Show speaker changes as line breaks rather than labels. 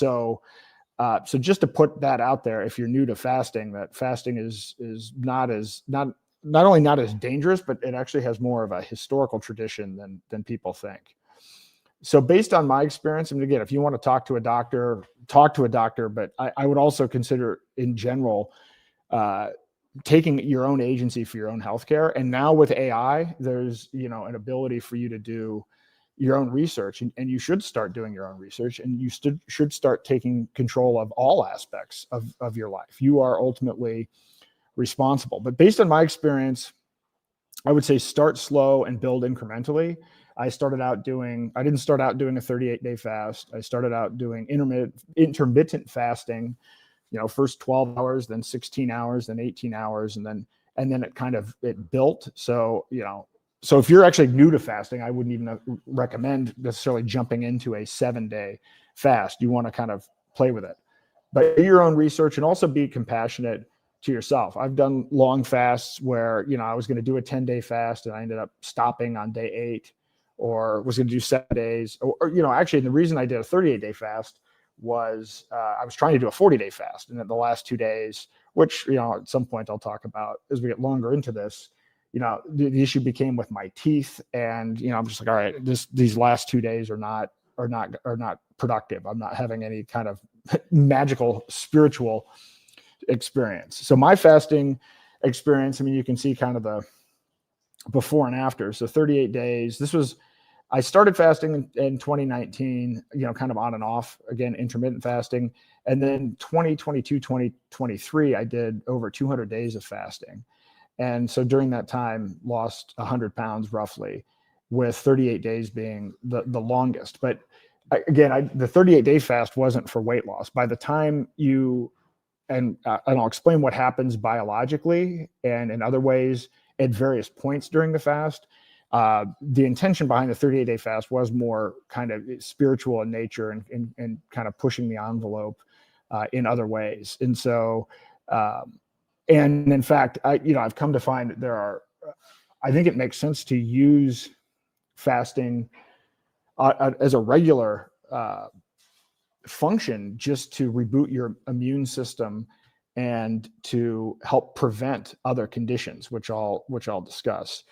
So, so just to put that out there, if you're new to fasting, that fasting is not only not as dangerous, but it actually has more of a historical tradition than people think. So based on my experience, and again, if you want to talk to a doctor, talk to a doctor, but I would also consider in general taking your own agency for your own healthcare. And now with AI, there's an ability for you to do your own research, and you should start doing your own research, and you should start taking control of all aspects of your life. You are ultimately responsible. But based on my experience, I would say start slow and build incrementally. I didn't start out doing a 38-day fast. I started out doing intermittent fasting, first 12 hours, then 16 hours, then 18 hours. And then it built. So, so if you're actually new to fasting, I wouldn't even recommend necessarily jumping into a 7-day fast. You want to kind of play with it, but do your own research and also be compassionate to yourself. I've done long fasts where, I was going to do a 10-day fast and I ended up stopping on day 8, or was going to do 7 days. Or actually, the reason I did a 38-day fast was I was trying to do a 40-day fast. And then the last 2 days, which, at some point I'll talk about as we get longer into this, the issue became with my teeth. And, I'm just like, all right, these last 2 days are not productive. I'm not having any kind of magical spiritual experience. So my fasting experience, you can see kind of the before and after. So 38 days, I started fasting in 2019, kind of on and off, again, intermittent fasting. And then 2022, 2023, I did over 200 days of fasting. And so during that time, lost 100 pounds roughly, with 38 days being the longest. But again, the 38-day fast wasn't for weight loss. By the time and I'll explain what happens biologically and in other ways at various points during the fast. The intention behind the 38-day fast was more kind of spiritual in nature and kind of pushing the envelope in other ways. And so, and in fact, I've come to find that I think it makes sense to use fasting as a regular function just to reboot your immune system and to help prevent other conditions, which I'll discuss.